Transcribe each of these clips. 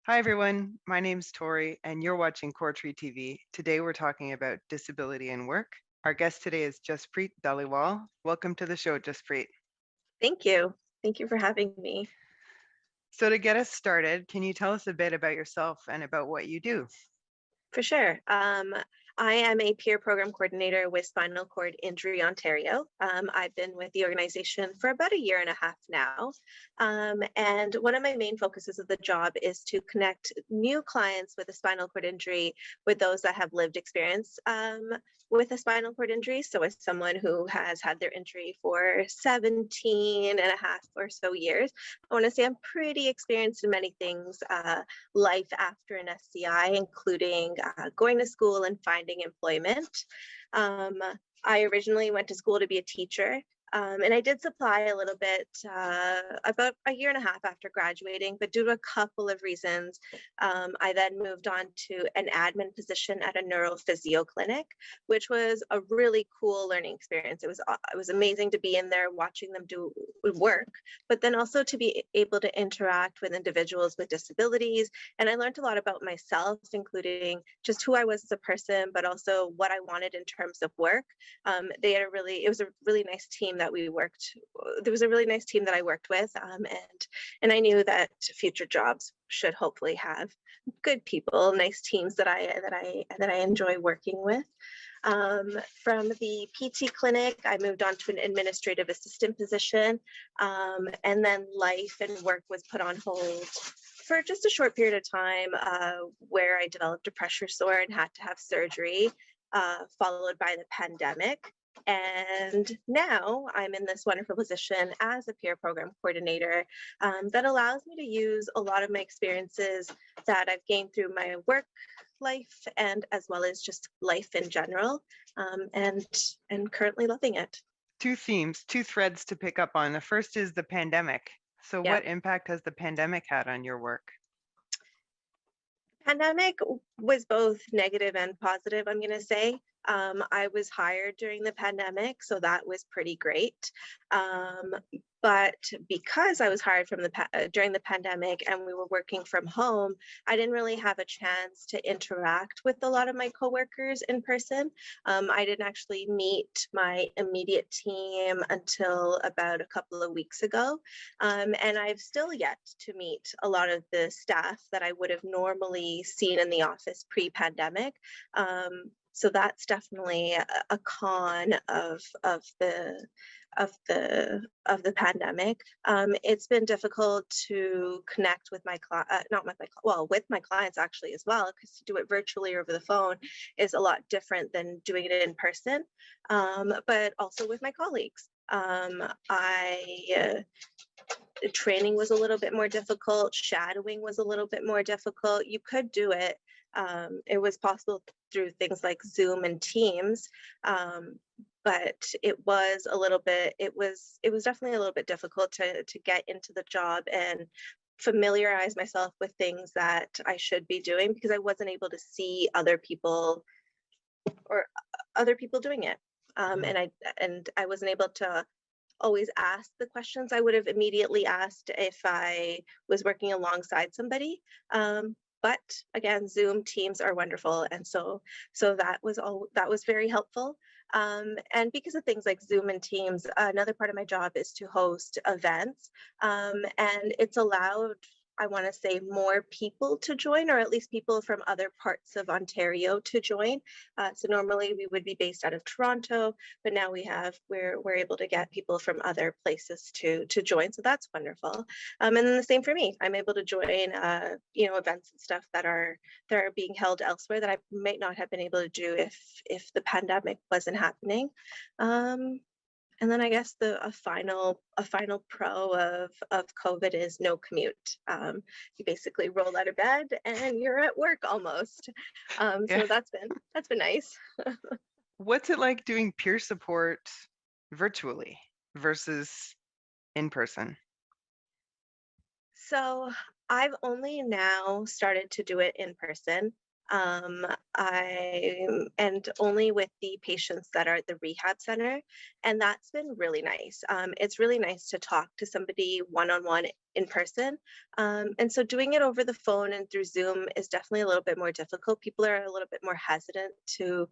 Hi everyone, my name's Tori and you're watching Core Tree TV. Today we're talking about disability and work. Our guest today is Jaspreet Dhaliwal. Welcome to the show, Jaspreet. Thank you. Thank you for having me. So to get us started, can you tell us a bit about yourself and about what you do? For sure. I am a peer program coordinator with Spinal Cord Injury Ontario. I've been with the organization for about a year and a half now. And one of my main focuses of the job is to connect new clients with a spinal cord injury with those that have lived experience with a spinal cord injury. So as someone who has had their injury for 17 and a half or so years, I want to say I'm pretty experienced in many things, life after an SCI, including going to school and finding employment. I originally went to school to be a teacher. And I did supply a little bit about a year and a half after graduating, but due to a couple of reasons, I then moved on to an admin position at a neurophysio clinic, which was a really cool learning experience. It was amazing to be in there watching them do work, but then also to be able to interact with individuals with disabilities. And I learned a lot about myself, including just who I was as a person, but also what I wanted in terms of work. It was a really nice team that we worked. There was a really nice team that I worked with, and I knew that future jobs should hopefully have good people, nice teams that I enjoy working with. From the PT clinic, I moved on to an administrative assistant position, and then life and work was put on hold for just a short period of time, where I developed a pressure sore and had to have surgery, followed by the pandemic. And now I'm in this wonderful position as a peer program coordinator, that allows me to use a lot of my experiences that I've gained through my work life and as well as just life in general, and currently loving it. Two themes, two threads to pick up on. The first is the pandemic. So Yeah. what impact has the pandemic had on your work? Pandemic was both negative and positive, I'm going to say. I was hired during the pandemic, so that was pretty great. Um, but because I was hired during the pandemic and we were working from home, I didn't really have a chance to interact with a lot of my coworkers in person. I didn't actually meet my immediate team until about a couple of weeks ago. And I've still yet to meet a lot of the staff that I would have normally seen in the office pre-pandemic. So that's definitely a con of the pandemic. It's been difficult to connect with not with with my clients actually as well, because to do it virtually or over the phone is a lot different than doing it in person. But also with my colleagues. Training was a little bit more difficult. Shadowing was a little bit more difficult. You could do it. It was possible through things like Zoom and Teams, but it was definitely a little bit difficult to get into the job and familiarize myself with things that I should be doing, because I wasn't able to see other people doing it. And I wasn't able to always ask the questions I would have immediately asked if I was working alongside somebody. But again, Zoom, Teams are wonderful, and so that was very helpful. And because of things like Zoom and Teams, another part of my job is to host events, and it's allowed, I want to say, more people to join, or at least people from other parts of Ontario to join. So normally we would be based out of Toronto, but now we're able to get people from other places to join. So that's wonderful. And then the same for me. I'm able to join events and stuff that are being held elsewhere that I might not have been able to do if the pandemic wasn't happening. And then I guess a final pro of COVID is no commute. You basically roll out of bed and you're at work almost. Yeah. So that's been nice. What's it like doing peer support virtually versus in person? So I've only now started to do it in person. And only with the patients that are at the rehab center, and that's been really nice. It's really nice to talk to somebody one on one in person, and so doing it over the phone and through Zoom is definitely a little bit more difficult. People are a little bit more hesitant to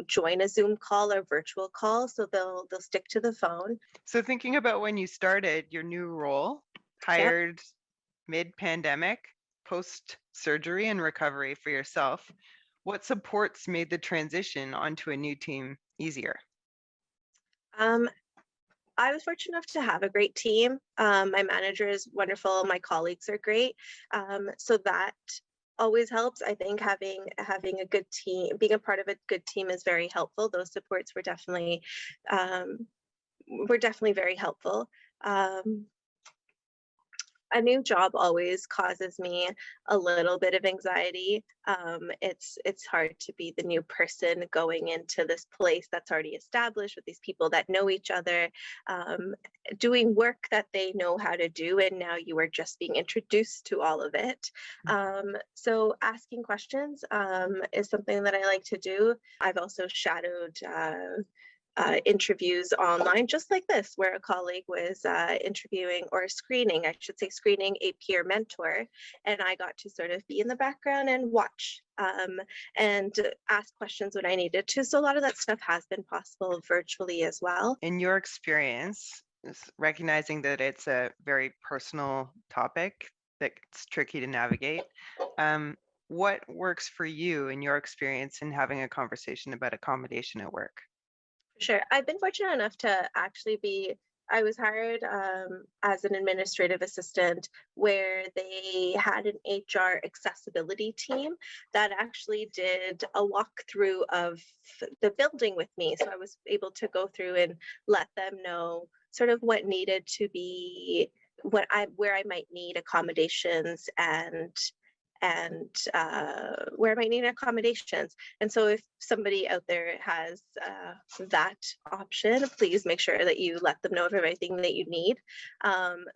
join a Zoom call or virtual call, so they'll stick to the phone. So thinking about when you started your new role, Yep. hired mid-pandemic, post-surgery and recovery for yourself, what supports made the transition onto a new team easier? Um, I was fortunate enough to have a great team. My manager is wonderful. My colleagues are great. So that always helps. I think having a good team, being a part of a good team is very helpful. Those supports um, were definitely very helpful. Um, a new job always causes me a little bit of anxiety. It's hard to be the new person going into this place that's already established with these people that know each other, um, doing work that they know how to do, and now you are just being introduced to all of it. So asking questions is something that I like to do. I've also shadowed. Interviews online, just like this, where a colleague was interviewing or screening, I should say, screening a peer mentor. And I got to sort of be in the background and watch and ask questions when I needed to. So a lot of that stuff has been possible virtually as well. In your experience, recognizing that it's a very personal topic that's tricky to navigate, um, what works for you in your experience in having a conversation about accommodation at work? Sure. I've been fortunate enough to actually be, I was hired as an administrative assistant where they had an HR accessibility team that actually did a walkthrough of the building with me. So I was able to go through and let them know sort of what needed to be, where I might need accommodations and where I might need accommodations. And so if somebody out there has that option, please make sure that you let them know of everything that you need.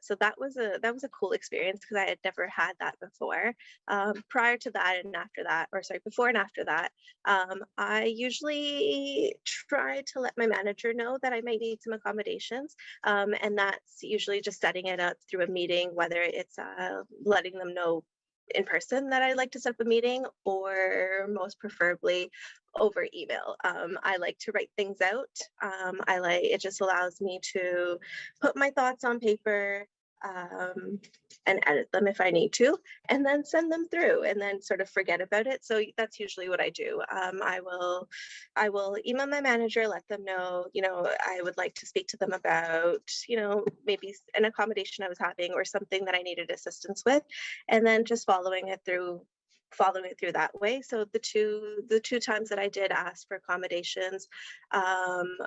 So that was a cool experience because I had never had that before. Prior to that and after that, or sorry, before and after that, I usually try to let my manager know that I might need some accommodations. And that's usually just setting it up through a meeting, whether it's letting them know in person that I like to set up a meeting, or most preferably over email. I like to write things out. I like it just allows me to put my thoughts on paper um, and edit them if I need to, and then send them through, and then sort of forget about it. So that's usually what I do. I will email my manager, let them know, I would like to speak to them about, maybe an accommodation I was having or something that I needed assistance with, and then just following it through that way. So the two times that I did ask for accommodations um,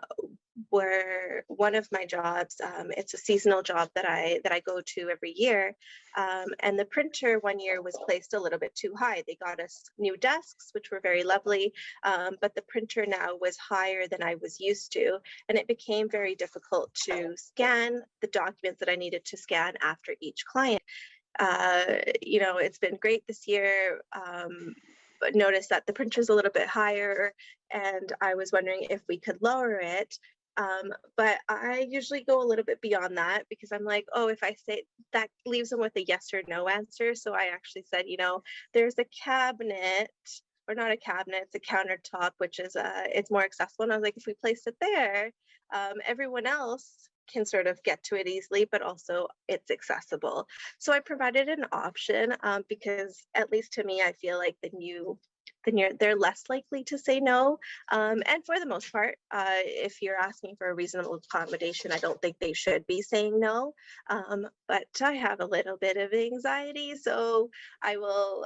were one of my jobs. It's a seasonal job that I go to every year, and the printer one year was placed a little bit too high. They got us new desks, which were very lovely, but the printer now was higher than I was used to, and it became very difficult to scan the documents that I needed to scan after each client. It's been great this year, but noticed that the printer's a little bit higher, and I was wondering if we could lower it. But I usually go a little bit beyond that because I'm like, oh, if I say that leaves them with a yes or no answer. So I actually said, there's a cabinet, or not a cabinet, it's a countertop, which is it's more accessible. And I was like, if we place it there, everyone else can sort of get to it easily, but also it's accessible. So I provided an option because, at least to me, I feel like they're less likely to say no. And for the most part, if you're asking for a reasonable accommodation, I don't think they should be saying no. But I have a little bit of anxiety, so I will.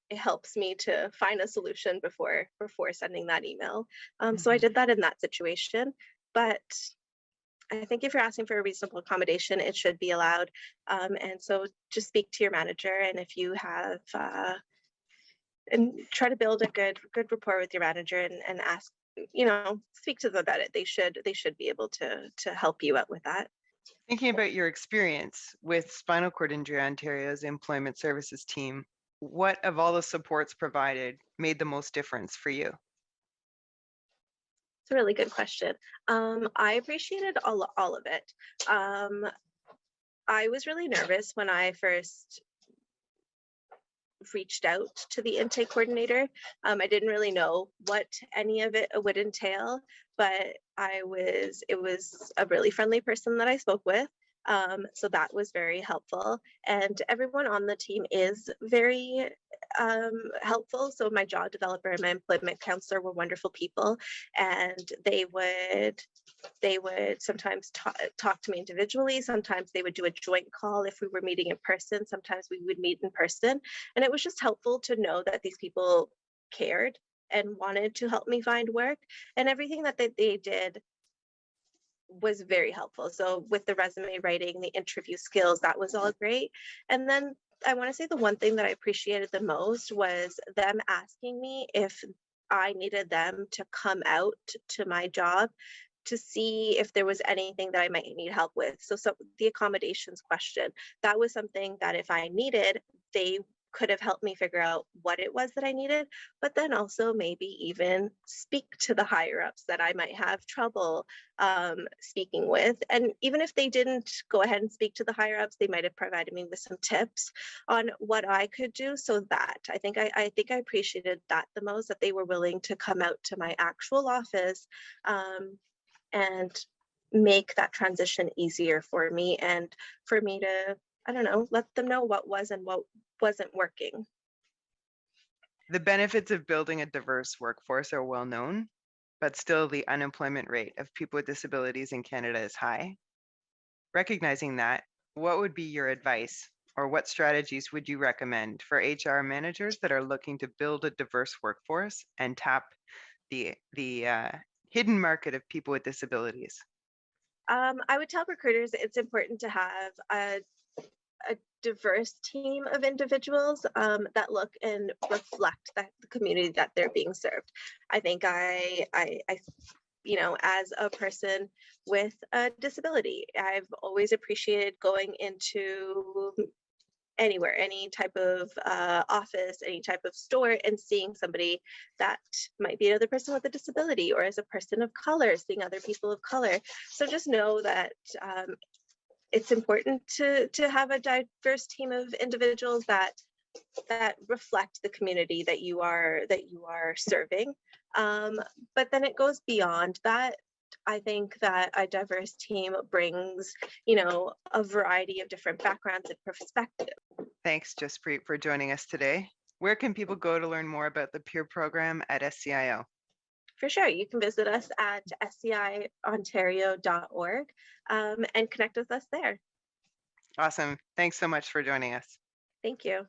It helps me to find a solution before sending that email. So I Mhm. did that in that situation, but I think if you're asking for a reasonable accommodation, it should be allowed. And so just speak to your manager, and if you have, and try to build a good rapport with your manager, and ask, speak to them about it. They should be able to help you out with that. Thinking about your experience with Spinal Cord Injury Ontario's employment services team, what of all the supports provided made the most difference for you? It's a really good question. I appreciated all of it. Um, I was really nervous when I first reached out to the intake coordinator. I didn't really know what any of it would entail, but it was a really friendly person that I spoke with. So that was very helpful. And everyone on the team is very helpful. So my job developer and my employment counselor were wonderful people, and they would sometimes talk to me individually. Sometimes they would do a joint call if we were meeting in person. Sometimes we would meet in person. And it was just helpful to know that these people cared and wanted to help me find work. And everything that they did was very helpful. So with the resume writing, the interview skills, that was all great. And then I want to say the one thing that I appreciated the most was them asking me if I needed them to come out to my job to see if there was anything that I might need help with. So the accommodations question, that was something that if I needed, they could have helped me figure out what it was that I needed, but then also maybe even speak to the higher ups that I might have trouble speaking with. And even if they didn't go ahead and speak to the higher ups, they might have provided me with some tips on what I could do. So that I think I appreciated that the most, that they were willing to come out to my actual office and make that transition easier for me, and for me to, I don't know, let them know what was and what wasn't working. The benefits of building a diverse workforce are well known, but still the unemployment rate of people with disabilities in Canada is high. Recognizing that, what would be your advice or what strategies would you recommend for HR managers that are looking to build a diverse workforce and tap the hidden market of people with disabilities? I would tell recruiters it's important to have a diverse team of individuals that look and reflect that the community that they're being served. I think as a person with a disability, I've always appreciated going into anywhere, any type of office, any type of store, and seeing somebody that might be another person with a disability, or as a person of color, seeing other people of color. So just know that it's important to have a diverse team of individuals that reflect the community that you are serving. But then it goes beyond that. I think that a diverse team brings, a variety of different backgrounds and perspectives. Thanks, Jaspreet, for joining us today. Where can people go to learn more about the peer program at SCIO? For sure, you can visit us at sciontario.org and connect with us there. Awesome. Thanks so much for joining us. Thank you.